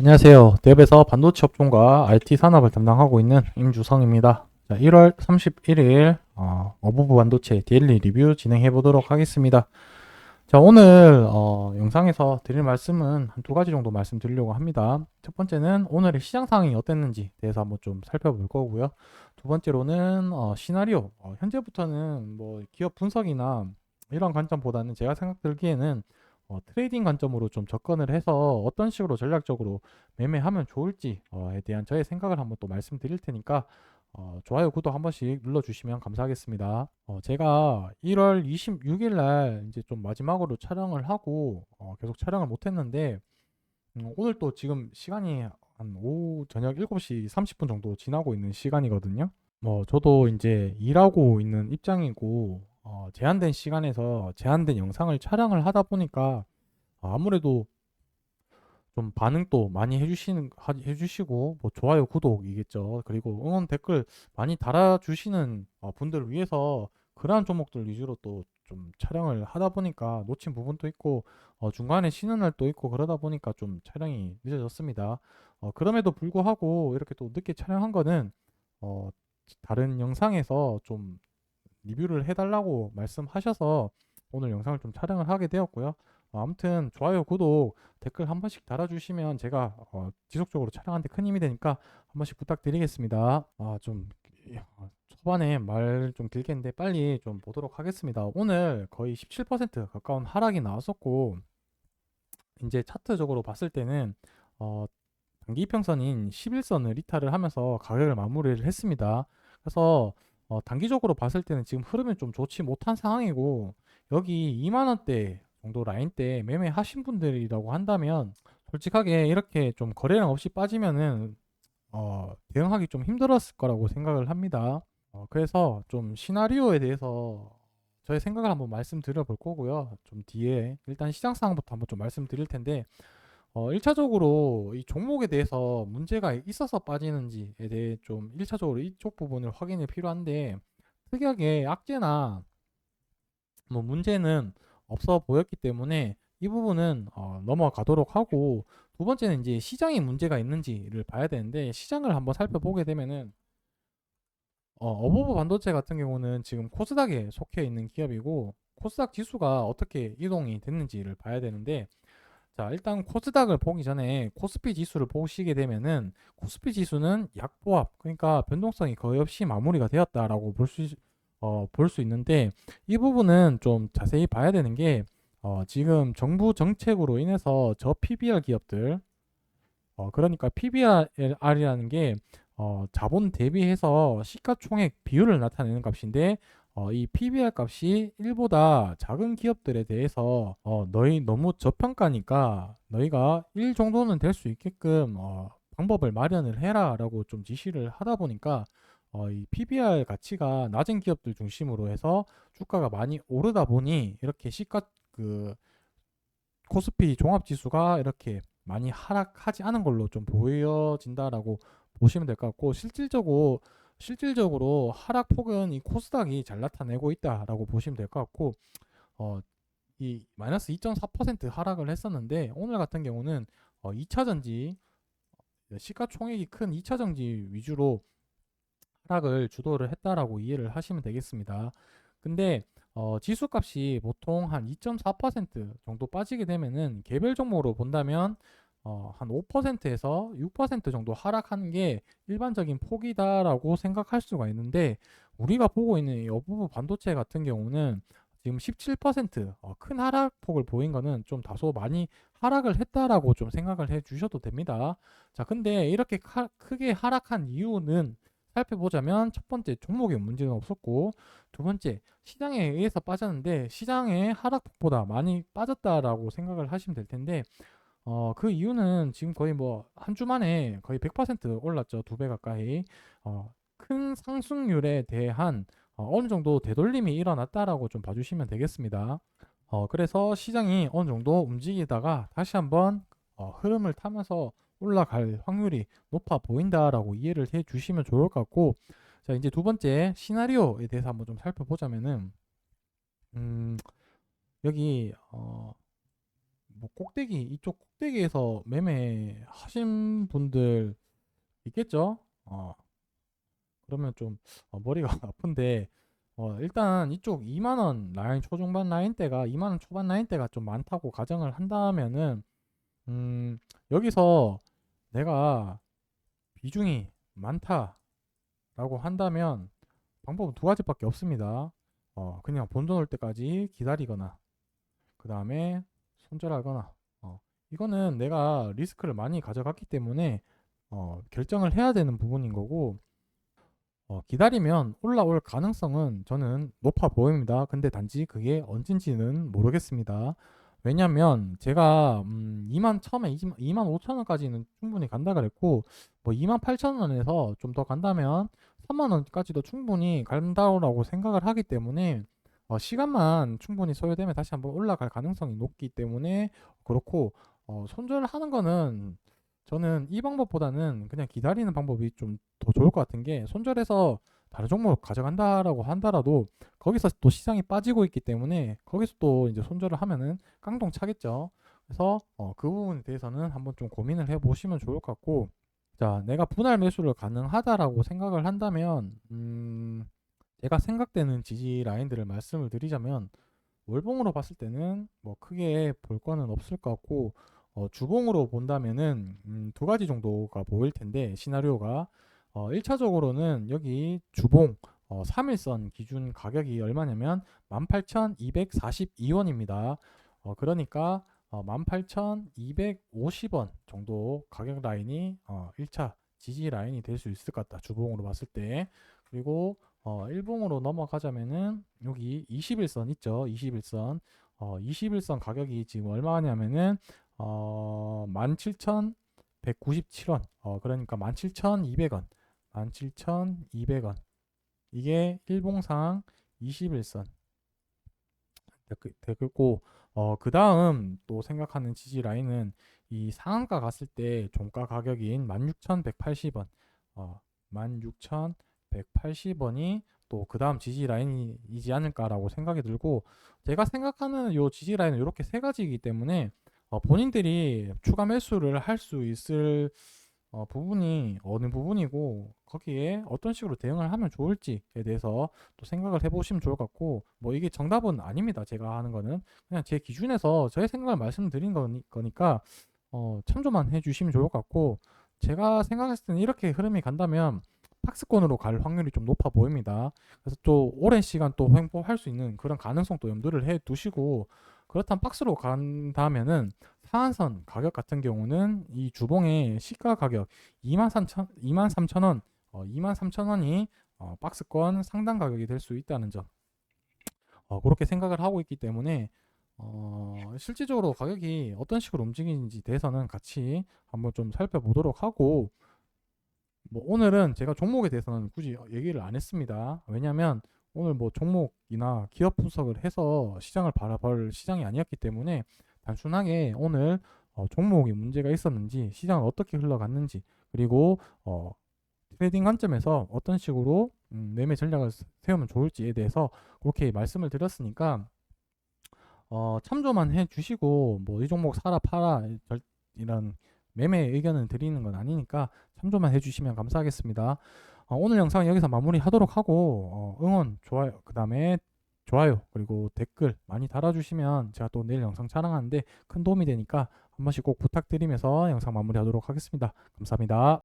안녕하세요. 랩에서 반도체 업종과 IT 산업을 담당하고 있는 임주성입니다. 자, 1월 31일 어부부 반도체 데일리 리뷰 진행해 보도록 하겠습니다. 자, 오늘 영상에서 드릴 말씀은 한 두 가지 정도 말씀드리려고 합니다. 첫 번째는 오늘의 시장 상황이 어땠는지 대해서 한번 좀 살펴볼 거고요. 두 번째로는 시나리오, 현재부터는 뭐 기업 분석이나 이런 관점보다는 제가 생각들기에는 트레이딩 관점으로 좀 접근을 해서 어떤 식으로 전략적으로 매매하면 좋을지에 대한 저의 생각을 한번 또 말씀드릴 테니까 좋아요, 구독 한 번씩 눌러주시면 감사하겠습니다. 제가 1월 26일 날 이제 좀 마지막으로 촬영을 하고 계속 촬영을 못했는데 오늘 또 지금 시간이 한 오후 저녁 7시 30분 정도 지나고 있는 시간이거든요. 뭐 저도 이제 일하고 있는 입장이고 제한된 시간에서 제한된 영상을 촬영을 하다 보니까 아무래도 좀 반응도 많이 해주시고 뭐 좋아요 구독이겠죠. 그리고 응원 댓글 많이 달아주시는 분들을 위해서 그러한 종목들 위주로 또 좀 촬영을 하다 보니까 놓친 부분도 있고 중간에 쉬는 날도 있고 그러다 보니까 좀 촬영이 늦어졌습니다. 그럼에도 불구하고 이렇게 또 늦게 촬영한 거는 어, 다른 영상에서 좀 리뷰를 해달라고 말씀하셔서 오늘 영상을 좀 촬영을 하게 되었고요. 아무튼 좋아요, 구독, 댓글 한 번씩 달아주시면 제가 지속적으로 촬영하는데 큰 힘이 되니까 한 번씩 부탁드리겠습니다. 좀 초반에 말 좀 길게 했는데 빨리 좀 보도록 하겠습니다. 오늘 거의 17% 가까운 하락이 나왔었고 이제 차트적으로 봤을 때는 어, 단기 이평선인 11선을 이탈을 하면서 가격을 마무리를 했습니다. 그래서 단기적으로 봤을 때는 지금 흐름이 좀 좋지 못한 상황이고 여기 2만 원대 정도 라인 때 매매하신 분들이라고 한다면 솔직하게 이렇게 좀 거래량 없이 빠지면은 대응하기 좀 힘들었을 거라고 생각을 합니다. 그래서 좀 시나리오에 대해서 저의 생각을 한번 말씀드려 볼 거고요. 좀 뒤에 일단 시장 상황부터 한번 좀 말씀드릴 텐데 1차적으로 이 종목에 대해서 문제가 있어서 빠지는지에 대해 좀 1차적으로 이쪽 부분을 확인이 필요한데 특이하게 악재나 뭐 문제는 없어 보였기 때문에 이 부분은 넘어가도록 하고 두 번째는 이제 시장에 문제가 있는지를 봐야 되는데 시장을 한번 살펴보게 되면은 어버버 반도체 같은 경우는 지금 코스닥에 속해 있는 기업이고 코스닥 지수가 어떻게 이동이 됐는지를 봐야 되는데 자, 일단 코스닥을 보기 전에 코스피 지수를 보시게 되면은 코스피 지수는 약보합, 그러니까 변동성이 거의 없이 마무리가 되었다라고 볼 수 있는데 이 부분은 좀 자세히 봐야 되는 게 지금 정부 정책으로 인해서 저 PBR 기업들 그러니까 PBR이라는 게 자본 대비해서 시가총액 비율을 나타내는 값인데 이 PBR 값이 1보다 작은 기업들에 대해서 너희 너무 저평가니까 너희가 1 정도는 될 수 있게끔 방법을 마련을 해라라고 좀 지시를 하다 보니까 이 PBR 가치가 낮은 기업들 중심으로 해서 주가가 많이 오르다 보니 이렇게 시가 그 코스피 종합지수가 이렇게 많이 하락하지 않은 걸로 좀 보여진다라고 보시면 될 것 같고 실질적으로 하락폭은 이 코스닥이 잘 나타내고 있다라고 보시면 될 것 같고 어, 이 마이너스 2.4% 하락을 했었는데 오늘 같은 경우는 2차 전지 시가총액이 큰 2차 전지 위주로 하락을 주도를 했다라고 이해를 하시면 되겠습니다. 근데 지수값이 보통 한 2.4% 정도 빠지게 되면은 개별 종목으로 본다면 한 5%에서 6% 정도 하락하는 게 일반적인 폭이다라고 생각할 수가 있는데 우리가 보고 있는 이 여부부 반도체 같은 경우는 지금 17% 하락폭을 보인 거는 좀 다소 많이 하락을 했다라고 좀 생각을 해 주셔도 됩니다. 자, 근데 이렇게 크게 하락한 이유는 살펴보자면 첫 번째 종목에 문제는 없었고 두 번째 시장에 의해서 빠졌는데 시장의 하락폭보다 많이 빠졌다라고 생각을 하시면 될 텐데 그 이유는 지금 거의 뭐 한 주 만에 거의 100% 올랐죠. 두 배 가까이. 큰 상승률에 대한 어느 정도 되돌림이 일어났다라고 좀 봐주시면 되겠습니다. 그래서 시장이 어느 정도 움직이다가 다시 한번 흐름을 타면서 올라갈 확률이 높아 보인다라고 이해를 해 주시면 좋을 것 같고 자 이제 두 번째 시나리오에 대해서 한번 좀 살펴보자면은 음, 여기 뭐 꼭대기 이쪽 꼭대기에서 매매하신 분들 있겠죠? 그러면 좀 머리가 아픈데 일단 이쪽 2만 원 라인 초중반 라인대가 2만 원 초반 라인대가 좀 많다고 가정을 한다면은 여기서 내가 비중이 많다라고 한다면 방법은 두 가지밖에 없습니다. 그냥 본전 올 때까지 기다리거나 그 다음에 손절하거나 이거는 내가 리스크를 많이 가져갔기 때문에 결정을 해야 되는 부분인 거고 기다리면 올라올 가능성은 저는 높아 보입니다. 근데 단지 그게 언젠지는 모르겠습니다. 왜냐면 제가 2만 처음에 2만 5천 원까지는 충분히 간다 그랬고 뭐 2만 8천 원에서 좀 더 간다면 3만 원까지도 충분히 간다고 생각을 하기 때문에 시간만 충분히 소요되면 다시 한번 올라갈 가능성이 높기 때문에 그렇고 손절을 하는 거는 저는 이 방법보다는 그냥 기다리는 방법이 좀 더 좋을 것 같은 게 손절해서 다른 종목 가져간다라고 한다라도 거기서 또 시장이 빠지고 있기 때문에 거기서 또 이제 손절을 하면은 깡통 차겠죠. 그래서 그 부분에 대해서는 한번 좀 고민을 해 보시면 좋을 것 같고 자 내가 분할 매수를 가능하다라고 생각을 한다면 제가 생각되는 지지 라인들을 말씀을 드리자면 월봉으로 봤을 때는 뭐 크게 볼 거는 없을 것 같고 주봉으로 본다면은 두 가지 정도가 보일 텐데 시나리오가 1차적으로는 여기 주봉 3일선 기준 가격이 얼마냐면 18,242원입니다. 그러니까 18,250원 정도 가격 라인이 1차 지지 라인이 될 수 있을 것 같다. 주봉으로 봤을 때. 그리고 일봉으로 넘어가자면은 여기 21선 있죠. 21선. 21선 가격이 지금 얼마냐면은 17,197원. 그러니까 17,200원. 17,200원. 이게 일봉상 21선. 됐고 그 다음 또 생각하는 지지 라인은 이 상한가 갔을 때 종가 가격인 16,180원 16,180원이 또 그 다음 지지 라인이지 않을까라고 생각이 들고 제가 생각하는 요 지지 라인은 이렇게 세 가지이기 때문에 본인들이 추가 매수를 할 수 있을 부분이 어느 부분이고 거기에 어떤 식으로 대응을 하면 좋을지에 대해서 또 생각을 해보시면 좋을 것 같고 뭐 이게 정답은 아닙니다. 제가 하는 거는 그냥 제 기준에서 저의 생각을 말씀드린 거니까 참조만 해주시면 좋을 것 같고 제가 생각했을 때는 이렇게 흐름이 간다면 박스권으로 갈 확률이 좀 높아 보입니다. 그래서 또 오랜 시간 또 횡보할 수 있는 그런 가능성도 염두를 해 두시고 그렇다면 박스로 간다면은 상한선 가격 같은 경우는 이 주봉의 시가 가격 23,000원, 23,000원이 박스권 상단 가격이 될 수 있다는 점. 그렇게 생각을 하고 있기 때문에 실질적으로 가격이 어떤 식으로 움직이는지 대해서는 같이 한번 좀 살펴보도록 하고 뭐 오늘은 제가 종목에 대해서는 굳이 얘기를 안 했습니다. 왜냐하면 오늘 뭐 종목이나 기업 분석을 해서 시장을 바라볼 시장이 아니었기 때문에 단순하게 오늘 종목이 문제가 있었는지 시장은 어떻게 흘러갔는지 그리고 트레이딩 관점에서 어떤 식으로 매매 전략을 세우면 좋을지에 대해서 그렇게 말씀을 드렸으니까 참조만 해 주시고 뭐 이 종목 사라 팔아 이런 매매 의견을 드리는 건 아니니까 참조만 해주시면 감사하겠습니다. 오늘 영상 여기서 마무리하도록 하고 응원, 좋아요, 그 다음에 좋아요 그리고 댓글 많이 달아주시면 제가 또 내일 영상 촬영하는데 큰 도움이 되니까 한 번씩 꼭 부탁드리면서 영상 마무리하도록 하겠습니다. 감사합니다.